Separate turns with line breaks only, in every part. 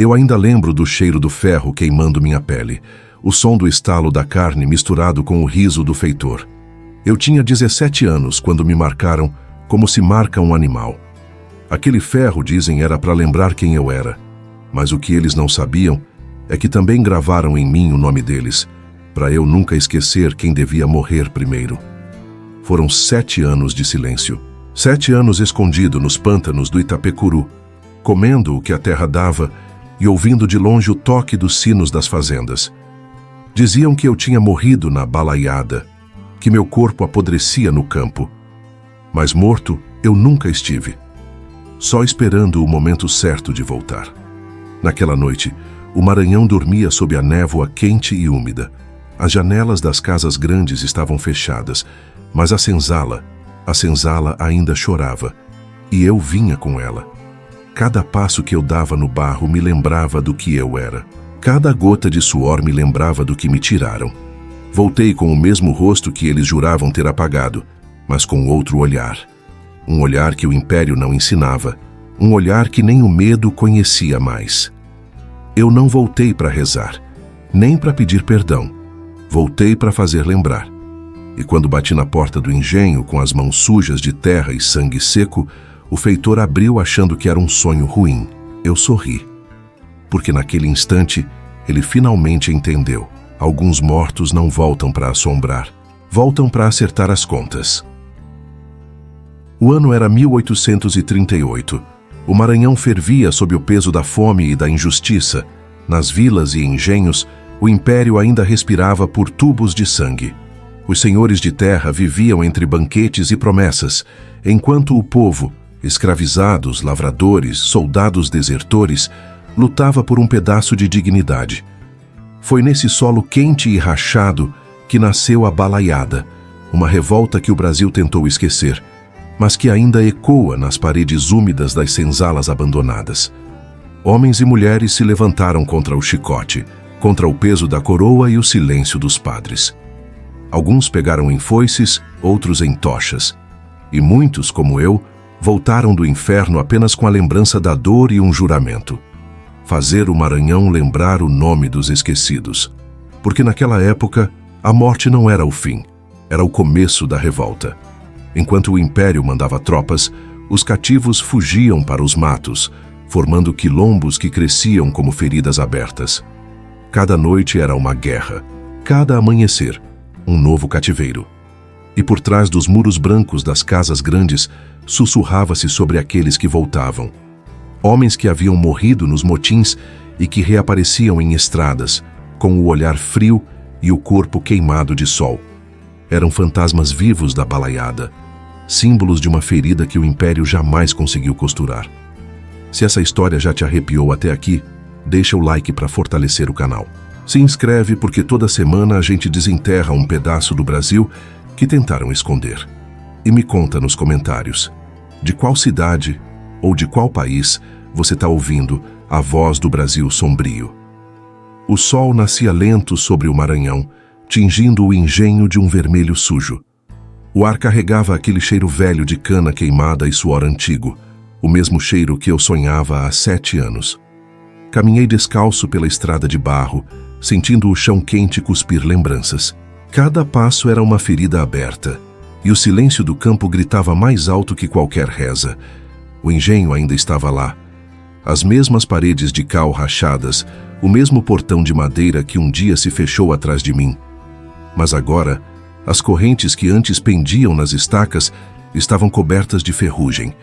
Eu ainda lembro do cheiro do ferro queimando minha pele, o som do estalo da carne misturado com o riso do feitor. Eu tinha 17 anos quando me marcaram como se marca um animal. Aquele ferro, dizem, era para lembrar quem eu era. Mas o que eles não sabiam é que também gravaram em mim o nome deles, para eu nunca esquecer quem devia morrer primeiro. Foram 7 anos de silêncio. 7 anos escondido nos pântanos do Itapecuru, comendo o que a terra dava e ouvindo de longe o toque dos sinos das fazendas. Diziam que eu tinha morrido na balaiada, que meu corpo apodrecia no campo. Mas morto eu nunca estive, só esperando o momento certo de voltar. Naquela noite, o Maranhão dormia sob a névoa quente e úmida. As janelas das casas grandes estavam fechadas, mas a senzala ainda chorava, e eu vinha com ela. Cada passo que eu dava no barro me lembrava do que eu era. Cada gota de suor me lembrava do que me tiraram. Voltei com o mesmo rosto que eles juravam ter apagado, mas com outro olhar. Um olhar que o Império não ensinava, um olhar que nem o medo conhecia mais. Eu não voltei para rezar, nem para pedir perdão. Voltei para fazer lembrar. E quando bati na porta do engenho com as mãos sujas de terra e sangue seco, o feitor abriu achando que era um sonho ruim. Eu sorri, porque naquele instante ele finalmente entendeu. Alguns mortos não voltam para assombrar, voltam para acertar as contas. O ano era 1838. O Maranhão fervia sob o peso da fome e da injustiça. Nas vilas e engenhos, o Império ainda respirava por tubos de sangue. Os senhores de terra viviam entre banquetes e promessas, enquanto o povo, escravizados, lavradores, soldados desertores, lutava por um pedaço de dignidade. Foi nesse solo quente e rachado que nasceu a balaiada, uma revolta que o Brasil tentou esquecer, mas que ainda ecoa nas paredes úmidas das senzalas abandonadas. Homens e mulheres se levantaram contra o chicote, contra o peso da coroa e o silêncio dos padres. Alguns pegaram em foices, outros em tochas. E muitos, como eu, voltaram do inferno apenas com a lembrança da dor e um juramento: fazer o Maranhão lembrar o nome dos esquecidos. Porque naquela época, a morte não era o fim, era o começo da revolta. Enquanto o Império mandava tropas, os cativos fugiam para os matos, formando quilombos que cresciam como feridas abertas. Cada noite era uma guerra, cada amanhecer, um novo cativeiro. E por trás dos muros brancos das casas grandes, sussurrava-se sobre aqueles que voltavam. Homens que haviam morrido nos motins e que reapareciam em estradas, com o olhar frio e o corpo queimado de sol. Eram fantasmas vivos da balaiada, símbolos de uma ferida que o Império jamais conseguiu costurar. Se essa história já te arrepiou até aqui, deixa o like para fortalecer o canal. Se inscreve porque toda semana a gente desenterra um pedaço do Brasil que tentaram esconder. E me conta nos comentários, de qual cidade ou de qual país você está ouvindo a voz do Brasil sombrio. O sol nascia lento sobre o Maranhão, tingindo o engenho de um vermelho sujo. O ar carregava aquele cheiro velho de cana queimada e suor antigo, o mesmo cheiro que eu sonhava há 7 anos. Caminhei descalço pela estrada de barro, sentindo o chão quente cuspir lembranças. Cada passo era uma ferida aberta, e o silêncio do campo gritava mais alto que qualquer reza. O engenho ainda estava lá. As mesmas paredes de cal rachadas, o mesmo portão de madeira que um dia se fechou atrás de mim. Mas agora, as correntes que antes pendiam nas estacas estavam cobertas de ferrugem.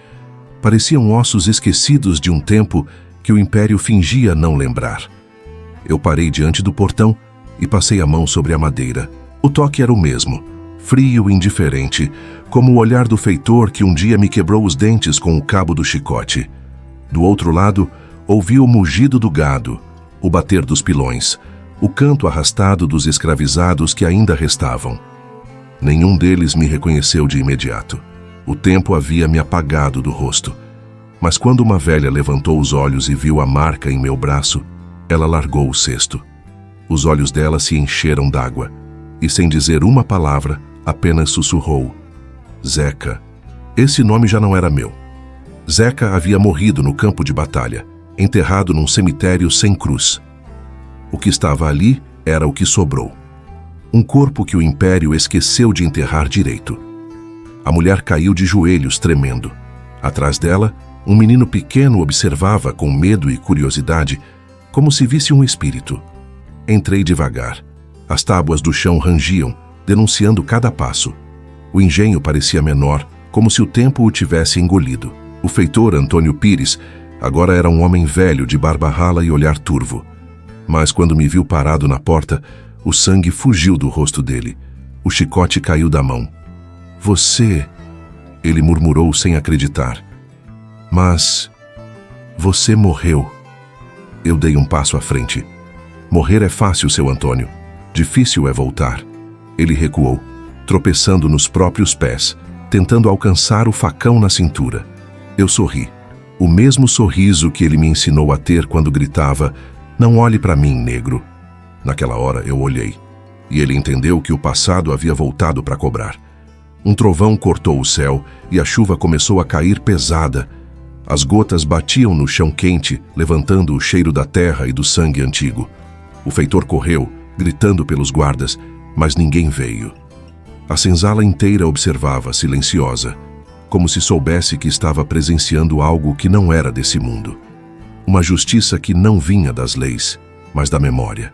Pareciam ossos esquecidos de um tempo que o Império fingia não lembrar. Eu parei diante do portão e passei a mão sobre a madeira. O toque era o mesmo, frio e indiferente, como o olhar do feitor que um dia me quebrou os dentes com o cabo do chicote. Do outro lado, ouvi o mugido do gado, o bater dos pilões, o canto arrastado dos escravizados que ainda restavam. Nenhum deles me reconheceu de imediato. O tempo havia me apagado do rosto. Mas quando uma velha levantou os olhos e viu a marca em meu braço, ela largou o cesto. Os olhos dela se encheram d'água, e sem dizer uma palavra, apenas sussurrou: Zeca. Esse nome já não era meu. Zeca havia morrido no campo de batalha, enterrado num cemitério sem cruz. O que estava ali era o que sobrou. Um corpo que o Império esqueceu de enterrar direito. A mulher caiu de joelhos, tremendo. Atrás dela, um menino pequeno observava com medo e curiosidade, como se visse um espírito. Entrei devagar. As tábuas do chão rangiam, denunciando cada passo. O engenho parecia menor, como se o tempo o tivesse engolido. O feitor Antônio Pires agora era um homem velho, de barba rala e olhar turvo. Mas quando me viu parado na porta, o sangue fugiu do rosto dele. O chicote caiu da mão. Você... Ele murmurou sem acreditar. Mas... Você morreu. Eu dei um passo à frente. Morrer é fácil, seu Antônio. Difícil é voltar. Ele recuou, tropeçando nos próprios pés, tentando alcançar o facão na cintura. Eu sorri. O mesmo sorriso que ele me ensinou a ter quando gritava: "Não olhe para mim, negro." Naquela hora eu olhei, e ele entendeu que o passado havia voltado para cobrar. Um trovão cortou o céu e a chuva começou a cair pesada. As gotas batiam no chão quente, levantando o cheiro da terra e do sangue antigo. O feitor correu, gritando pelos guardas, mas ninguém veio. A senzala inteira observava, silenciosa, como se soubesse que estava presenciando algo que não era desse mundo. Uma justiça que não vinha das leis, mas da memória.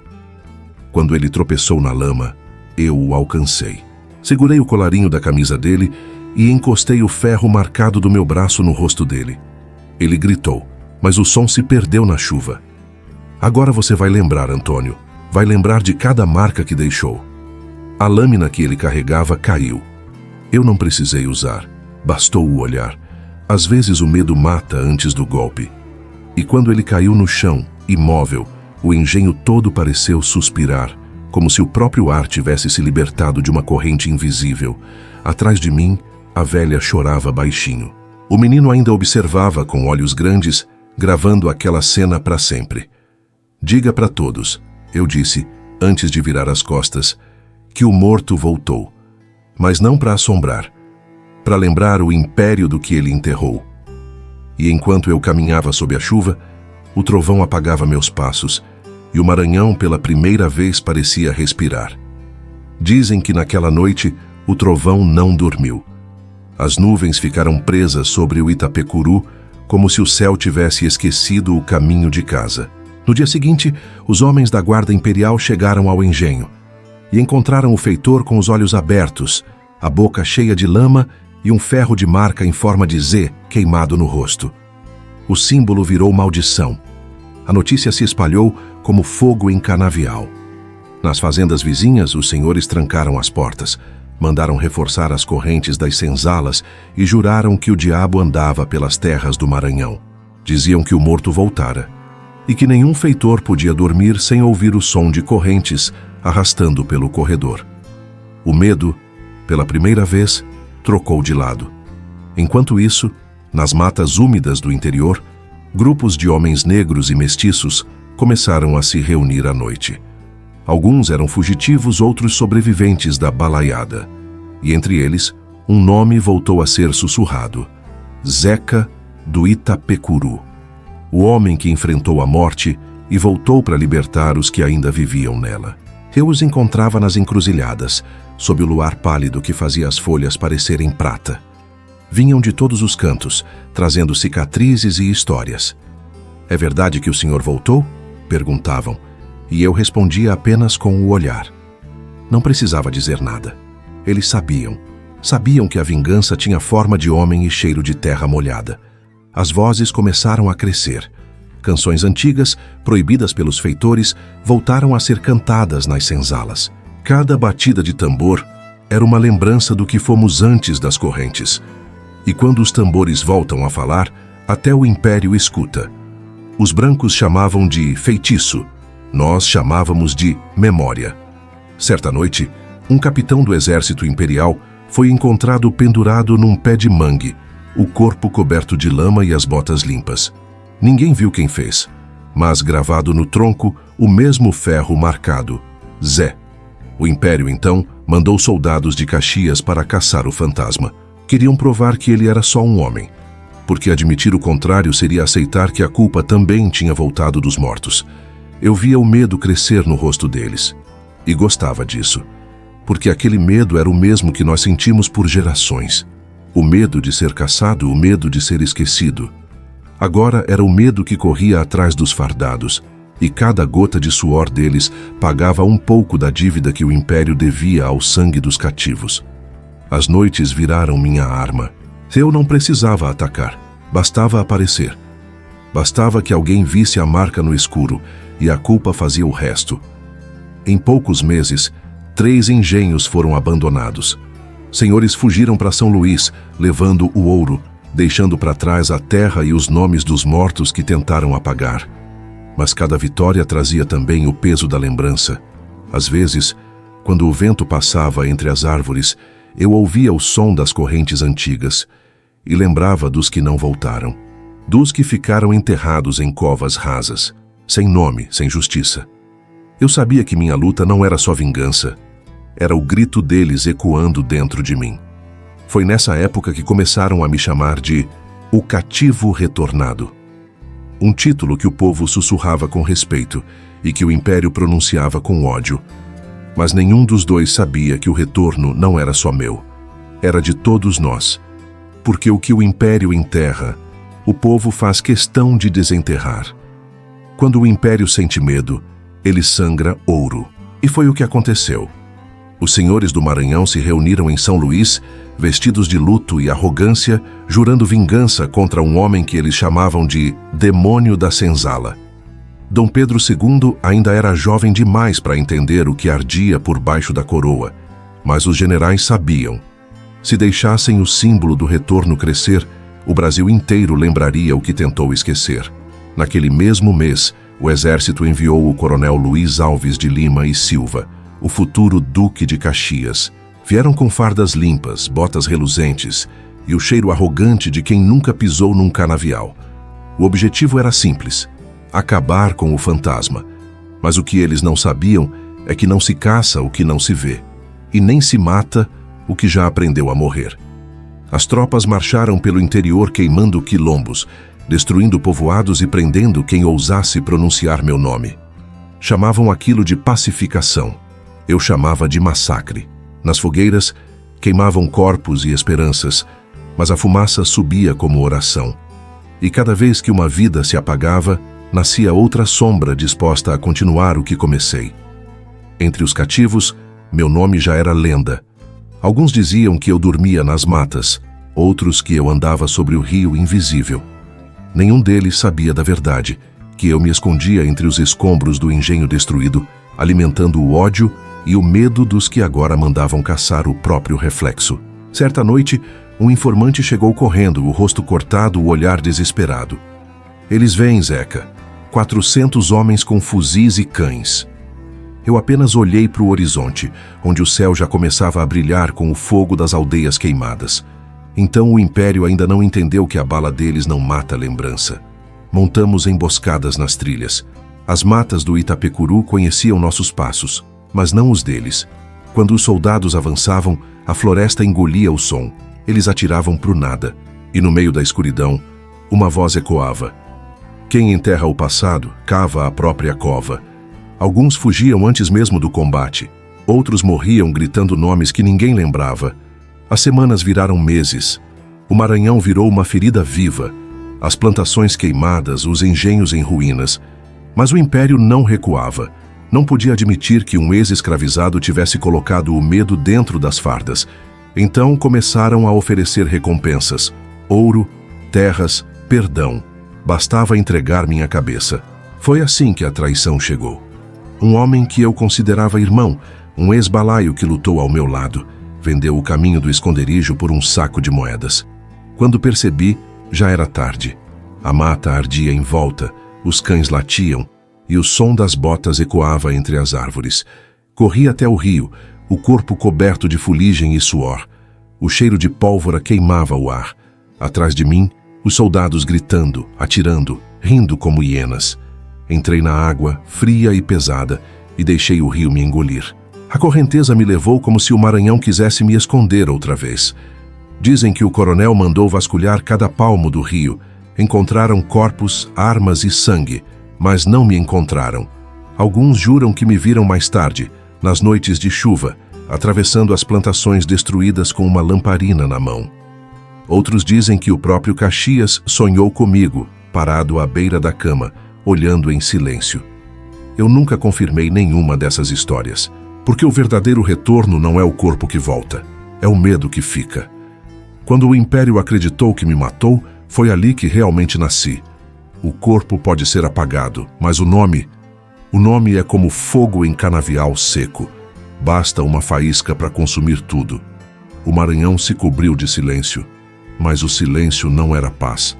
Quando ele tropeçou na lama, eu o alcancei. Segurei o colarinho da camisa dele e encostei o ferro marcado do meu braço no rosto dele. Ele gritou, mas o som se perdeu na chuva. "Agora você vai lembrar, Antônio. Vai lembrar de cada marca que deixou." A lâmina que ele carregava caiu. Eu não precisei usar. Bastou o olhar. Às vezes o medo mata antes do golpe. E quando ele caiu no chão, imóvel, o engenho todo pareceu suspirar, como se o próprio ar tivesse se libertado de uma corrente invisível. Atrás de mim, a velha chorava baixinho. O menino ainda observava com olhos grandes, gravando aquela cena para sempre. "Diga para todos", eu disse, antes de virar as costas, "que o morto voltou, mas não para assombrar, para lembrar o império do que ele enterrou." E enquanto eu caminhava sob a chuva, o trovão apagava meus passos, e o Maranhão pela primeira vez parecia respirar. Dizem que naquela noite o trovão não dormiu. As nuvens ficaram presas sobre o Itapecuru, como se o céu tivesse esquecido o caminho de casa. No dia seguinte, os homens da Guarda Imperial chegaram ao engenho e encontraram o feitor com os olhos abertos, a boca cheia de lama e um ferro de marca em forma de Z queimado no rosto. O símbolo virou maldição. A notícia se espalhou como fogo em canavial. Nas fazendas vizinhas, os senhores trancaram as portas, mandaram reforçar as correntes das senzalas e juraram que o diabo andava pelas terras do Maranhão. Diziam que o morto voltara e que nenhum feitor podia dormir sem ouvir o som de correntes arrastando pelo corredor. O medo, pela primeira vez, trocou de lado. Enquanto isso, nas matas úmidas do interior, grupos de homens negros e mestiços começaram a se reunir à noite. Alguns eram fugitivos, outros sobreviventes da balaiada. E entre eles, um nome voltou a ser sussurrado: Zeca do Itapecuru. O homem que enfrentou a morte e voltou para libertar os que ainda viviam nela. Eu os encontrava nas encruzilhadas, sob o luar pálido que fazia as folhas parecerem prata. Vinham de todos os cantos, trazendo cicatrizes e histórias. "É verdade que o senhor voltou?" perguntavam, e eu respondia apenas com o olhar. Não precisava dizer nada. Eles sabiam que a vingança tinha forma de homem e cheiro de terra molhada. As vozes começaram a crescer. Canções antigas, proibidas pelos feitores, voltaram a ser cantadas nas senzalas. Cada batida de tambor era uma lembrança do que fomos antes das correntes. E quando os tambores voltam a falar, até o Império escuta. Os brancos chamavam de feitiço, nós chamávamos de memória. Certa noite, um capitão do exército imperial foi encontrado pendurado num pé de mangue, o corpo coberto de lama e as botas limpas. Ninguém viu quem fez, mas gravado no tronco o mesmo ferro marcado, Zé. O Império, então, mandou soldados de Caxias para caçar o fantasma. Queriam provar que ele era só um homem. porque admitir o contrário seria aceitar que a culpa também tinha voltado dos mortos. Eu via o medo crescer no rosto deles. E gostava disso, porque aquele medo era o mesmo que nós sentimos por gerações. O medo de ser caçado, o medo de ser esquecido. Agora era o medo que corria atrás dos fardados, e cada gota de suor deles pagava um pouco da dívida que o Império devia ao sangue dos cativos. As noites viraram minha arma. Eu não precisava atacar, bastava aparecer. Bastava que alguém visse a marca no escuro, e a culpa fazia o resto. Em poucos meses, 3 engenhos foram abandonados. Senhores fugiram para São Luís, levando o ouro, deixando para trás a terra e os nomes dos mortos que tentaram apagar. Mas cada vitória trazia também o peso da lembrança. Às vezes, quando o vento passava entre as árvores, eu ouvia o som das correntes antigas e lembrava dos que não voltaram, dos que ficaram enterrados em covas rasas, sem nome, sem justiça. Eu sabia que minha luta não era só vingança, era o grito deles ecoando dentro de mim. Foi nessa época que começaram a me chamar de O Cativo Retornado. Um título que o povo sussurrava com respeito e que o Império pronunciava com ódio. Mas nenhum dos dois sabia que o retorno não era só meu, era de todos nós. Porque o que o Império enterra, o povo faz questão de desenterrar. Quando o Império sente medo, ele sangra ouro. E foi o que aconteceu. Os senhores do Maranhão se reuniram em São Luís, vestidos de luto e arrogância, jurando vingança contra um homem que eles chamavam de Demônio da Senzala. Dom Pedro II ainda era jovem demais para entender o que ardia por baixo da coroa, mas os generais sabiam. Se deixassem o símbolo do retorno crescer, o Brasil inteiro lembraria o que tentou esquecer. Naquele mesmo mês, o exército enviou o coronel Luiz Alves de Lima e Silva, o futuro Duque de Caxias. Vieram com fardas limpas, botas reluzentes e o cheiro arrogante de quem nunca pisou num canavial. O objetivo era simples: acabar com o fantasma. Mas o que eles não sabiam é que não se caça o que não se vê, e nem se mata o que já aprendeu a morrer. As tropas marcharam pelo interior queimando quilombos, destruindo povoados e prendendo quem ousasse pronunciar meu nome. Chamavam aquilo de pacificação. Eu chamava de massacre. Nas fogueiras, queimavam corpos e esperanças, mas a fumaça subia como oração. E cada vez que uma vida se apagava, nascia outra sombra disposta a continuar o que comecei. Entre os cativos, meu nome já era lenda. Alguns diziam que eu dormia nas matas, outros que eu andava sobre o rio invisível. Nenhum deles sabia da verdade, que eu me escondia entre os escombros do engenho destruído, alimentando o ódio e o medo dos que agora mandavam caçar o próprio reflexo. Certa noite, um informante chegou correndo, o rosto cortado, o olhar desesperado. Eles vêm, Zeca. 400 homens com fuzis e cães. Eu apenas olhei para o horizonte, onde o céu já começava a brilhar com o fogo das aldeias queimadas. Então o Império ainda não entendeu que a bala deles não mata a lembrança. Montamos emboscadas nas trilhas. As matas do Itapecuru conheciam nossos passos, mas não os deles. Quando os soldados avançavam, a floresta engolia o som. Eles atiravam pro nada. E no meio da escuridão, uma voz ecoava: quem enterra o passado, cava a própria cova. Alguns fugiam antes mesmo do combate. Outros morriam gritando nomes que ninguém lembrava. As semanas viraram meses. O Maranhão virou uma ferida viva. As plantações queimadas, os engenhos em ruínas. Mas o Império não recuava. Não podia admitir que um ex-escravizado tivesse colocado o medo dentro das fardas. Então começaram a oferecer recompensas: ouro, terras, perdão. Bastava entregar minha cabeça. Foi assim que a traição chegou. Um homem que eu considerava irmão, um ex-balaio que lutou ao meu lado, vendeu o caminho do esconderijo por um saco de moedas. Quando percebi, já era tarde. A mata ardia em volta, os cães latiam e o som das botas ecoava entre as árvores. Corri até o rio, o corpo coberto de fuligem e suor. O cheiro de pólvora queimava o ar. Atrás de mim, os soldados gritando, atirando, rindo como hienas. Entrei na água, fria e pesada, e deixei o rio me engolir. A correnteza me levou como se o Maranhão quisesse me esconder outra vez. Dizem que o coronel mandou vasculhar cada palmo do rio. Encontraram corpos, armas e sangue, mas não me encontraram. Alguns juram que me viram mais tarde, nas noites de chuva, atravessando as plantações destruídas com uma lamparina na mão. Outros dizem que o próprio Caxias sonhou comigo, parado à beira da cama, olhando em silêncio. Eu nunca confirmei nenhuma dessas histórias, porque o verdadeiro retorno não é o corpo que volta, é o medo que fica. Quando o Império acreditou que me matou, foi ali que realmente nasci. O corpo pode ser apagado, mas o nome é como fogo em canavial seco. Basta uma faísca para consumir tudo. O Maranhão se cobriu de silêncio, mas o silêncio não era paz.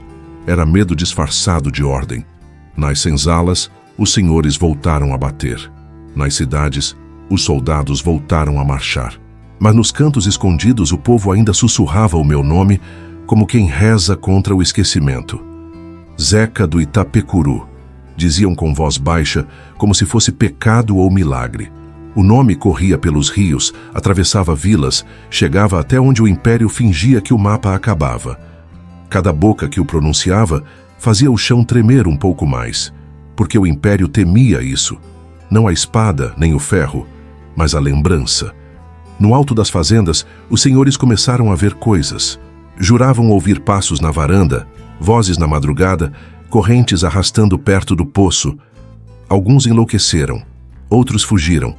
Era medo disfarçado de ordem. Nas senzalas, os senhores voltaram a bater. Nas cidades, os soldados voltaram a marchar. Mas nos cantos escondidos o povo ainda sussurrava o meu nome como quem reza contra o esquecimento. Zeca do Itapecuru, diziam com voz baixa, como se fosse pecado ou milagre. O nome corria pelos rios, atravessava vilas, chegava até onde o Império fingia que o mapa acabava. Cada boca que o pronunciava fazia o chão tremer um pouco mais, porque o Império temia isso. Não a espada nem o ferro, mas a lembrança. No alto das fazendas, os senhores começaram a ver coisas. Juravam ouvir passos na varanda, vozes na madrugada, correntes arrastando perto do poço. Alguns enlouqueceram, outros fugiram.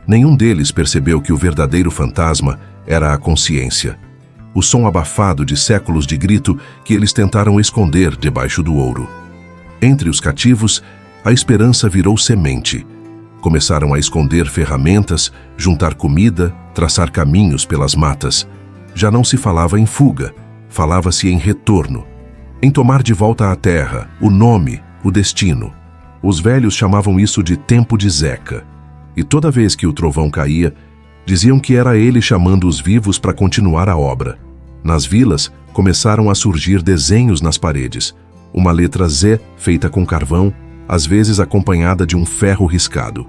Nenhum deles percebeu que o verdadeiro fantasma era a consciência. O som abafado de séculos de grito que eles tentaram esconder debaixo do ouro. Entre os cativos, a esperança virou semente. Começaram a esconder ferramentas, juntar comida, traçar caminhos pelas matas. Já não se falava em fuga, falava-se em retorno. Em tomar de volta a terra, o nome, o destino. Os velhos chamavam isso de tempo de Zeca. E toda vez que o trovão caía, diziam que era ele chamando os vivos para continuar a obra. Nas vilas, começaram a surgir desenhos nas paredes. Uma letra Z feita com carvão, às vezes acompanhada de um ferro riscado.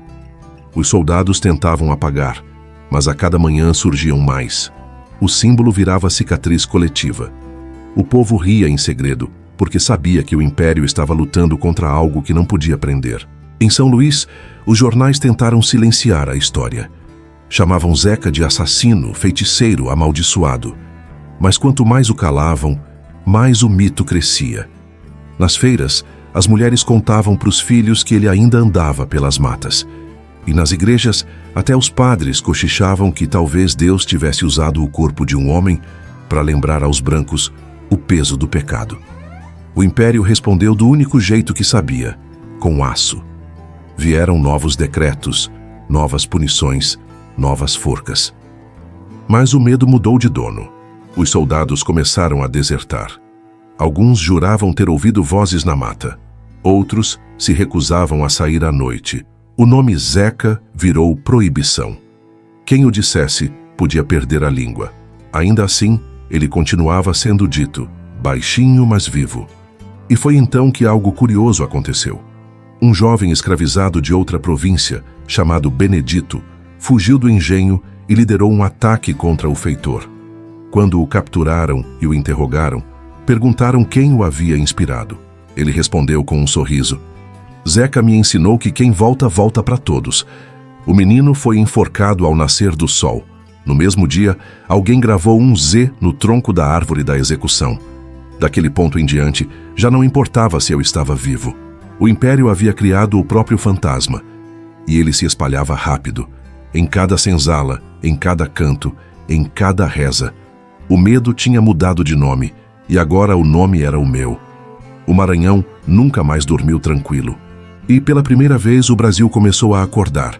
Os soldados tentavam apagar, mas a cada manhã surgiam mais. O símbolo virava cicatriz coletiva. O povo ria em segredo, porque sabia que o Império estava lutando contra algo que não podia prender. Em São Luís, os jornais tentaram silenciar a história. Chamavam Zeca de assassino, feiticeiro, amaldiçoado. Mas quanto mais o calavam, mais o mito crescia. Nas feiras, as mulheres contavam para os filhos que ele ainda andava pelas matas. E nas igrejas, até os padres cochichavam que talvez Deus tivesse usado o corpo de um homem para lembrar aos brancos o peso do pecado. O Império respondeu do único jeito que sabia, com aço. Vieram novos decretos, novas punições, novas forcas. Mas o medo mudou de dono. Os soldados começaram a desertar. Alguns juravam ter ouvido vozes na mata. Outros se recusavam a sair à noite. O nome Zeca virou proibição. Quem o dissesse podia perder a língua. Ainda assim, ele continuava sendo dito, baixinho mas vivo. E foi então que algo curioso aconteceu. Um jovem escravizado de outra província, chamado Benedito, fugiu do engenho e liderou um ataque contra o feitor. Quando o capturaram e o interrogaram, perguntaram quem o havia inspirado. Ele respondeu com um sorriso: Zeca me ensinou que quem volta, volta para todos. O menino foi enforcado ao nascer do sol. No mesmo dia, alguém gravou um Z no tronco da árvore da execução. Daquele ponto em diante, já não importava se eu estava vivo. O Império havia criado o próprio fantasma. E ele se espalhava rápido. Em cada senzala, em cada canto, em cada reza. O medo tinha mudado de nome, e agora o nome era o meu. O Maranhão nunca mais dormiu tranquilo. E pela primeira vez o Brasil começou a acordar.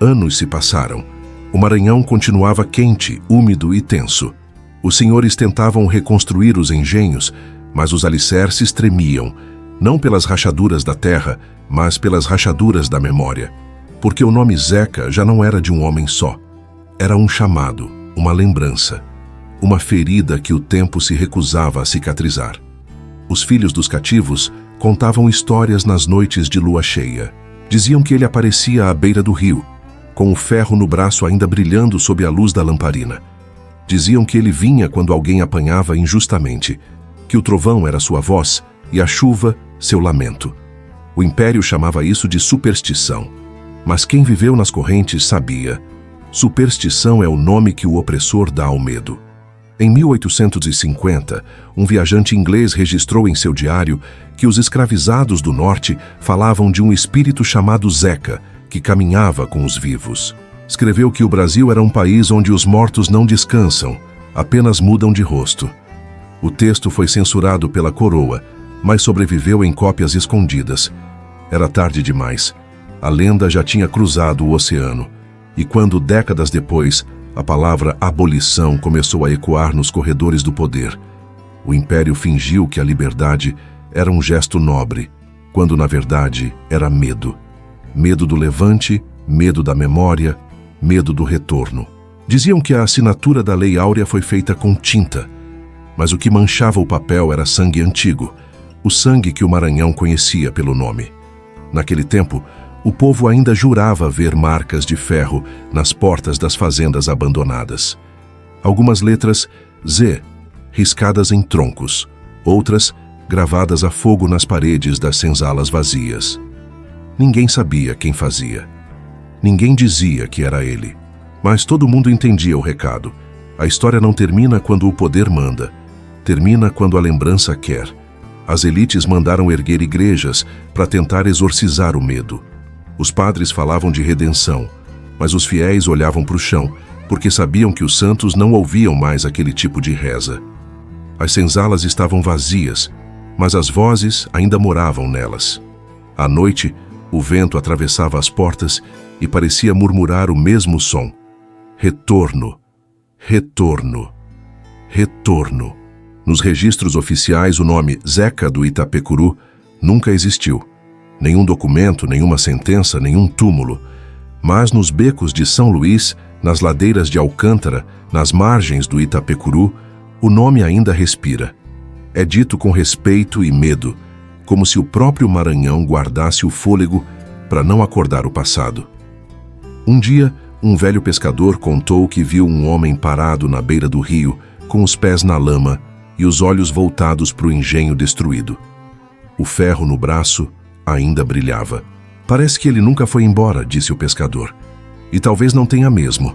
Anos se passaram. O Maranhão continuava quente, úmido e tenso. Os senhores tentavam reconstruir os engenhos, mas os alicerces tremiam, não pelas rachaduras da terra, mas pelas rachaduras da memória. Porque o nome Zeca já não era de um homem só. Era um chamado, uma lembrança, uma ferida que o tempo se recusava a cicatrizar. Os filhos dos cativos contavam histórias nas noites de lua cheia. Diziam que ele aparecia à beira do rio, com o ferro no braço ainda brilhando sob a luz da lamparina. Diziam que ele vinha quando alguém apanhava injustamente, que o trovão era sua voz e a chuva seu lamento. O Império chamava isso de superstição, mas quem viveu nas correntes sabia. Superstição é o nome que o opressor dá ao medo. Em 1850, um viajante inglês registrou em seu diário que os escravizados do norte falavam de um espírito chamado Zeca, que caminhava com os vivos. Escreveu que o Brasil era um país onde os mortos não descansam, apenas mudam de rosto. O texto foi censurado pela coroa, mas sobreviveu em cópias escondidas. Era tarde demais. A lenda já tinha cruzado o oceano. E quando, décadas depois, a palavra abolição começou a ecoar nos corredores do poder, o Império fingiu que a liberdade era um gesto nobre, quando na verdade era medo. Medo do levante, medo da memória, medo do retorno. Diziam que a assinatura da Lei Áurea foi feita com tinta, mas o que manchava o papel era sangue antigo, o sangue que o Maranhão conhecia pelo nome. Naquele tempo, o povo ainda jurava ver marcas de ferro nas portas das fazendas abandonadas. Algumas letras Z, riscadas em troncos, outras gravadas a fogo nas paredes das senzalas vazias. Ninguém sabia quem fazia. Ninguém dizia que era ele. Mas todo mundo entendia o recado. A história não termina quando o poder manda. Termina quando a lembrança quer. As elites mandaram erguer igrejas para tentar exorcizar o medo. Os padres falavam de redenção, mas os fiéis olhavam para o chão, porque sabiam que os santos não ouviam mais aquele tipo de reza. As senzalas estavam vazias, mas as vozes ainda moravam nelas. À noite, o vento atravessava as portas e parecia murmurar o mesmo som. Retorno, retorno, retorno. Nos registros oficiais, o nome Zeca do Itapecuru nunca existiu. Nenhum documento, nenhuma sentença, nenhum túmulo. Mas nos becos de São Luís, nas ladeiras de Alcântara, nas margens do Itapecuru, o nome ainda respira. É dito com respeito e medo, como se o próprio Maranhão guardasse o fôlego para não acordar o passado. Um dia, um velho pescador contou que viu um homem parado na beira do rio, com os pés na lama e os olhos voltados para o engenho destruído. O ferro no braço ainda brilhava. Parece que ele nunca foi embora, disse o pescador. E talvez não tenha mesmo.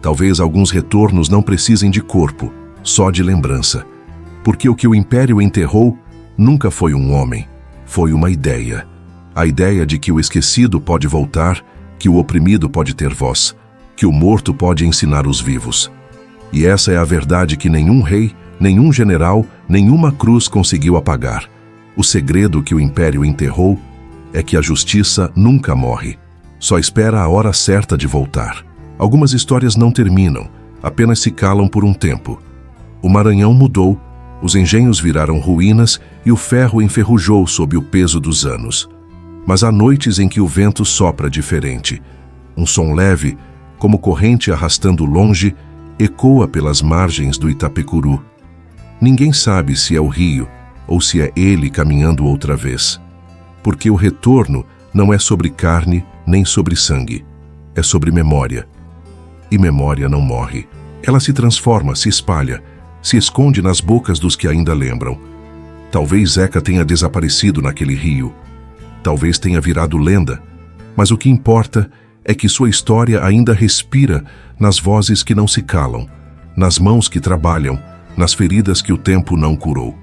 Talvez alguns retornos não precisem de corpo, só de lembrança. Porque o que o Império enterrou nunca foi um homem, foi uma ideia. A ideia de que o esquecido pode voltar, que o oprimido pode ter voz, que o morto pode ensinar os vivos. E essa é a verdade que nenhum rei, nenhum general, nenhuma cruz conseguiu apagar. O segredo que o Império enterrou é que a justiça nunca morre, só espera a hora certa de voltar. Algumas histórias não terminam, apenas se calam por um tempo. O Maranhão mudou, os engenhos viraram ruínas e o ferro enferrujou sob o peso dos anos. Mas há noites em que o vento sopra diferente. Um som leve, como corrente arrastando longe, ecoa pelas margens do Itapecuru. Ninguém sabe se é o rio ou se é ele caminhando outra vez. Porque o retorno não é sobre carne nem sobre sangue, é sobre memória. E memória não morre. Ela se transforma, se espalha, se esconde nas bocas dos que ainda lembram. Talvez Zeca tenha desaparecido naquele rio. Talvez tenha virado lenda. Mas o que importa é que sua história ainda respira nas vozes que não se calam, nas mãos que trabalham, nas feridas que o tempo não curou.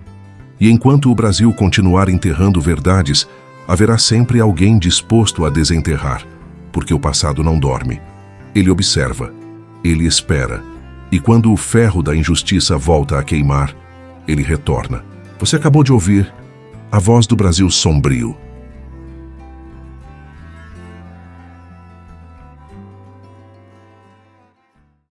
E enquanto o Brasil continuar enterrando verdades, haverá sempre alguém disposto a desenterrar, porque o passado não dorme. Ele observa, ele espera, e quando o ferro da injustiça volta a queimar, ele retorna. Você acabou de ouvir A Voz do Brasil Sombrio,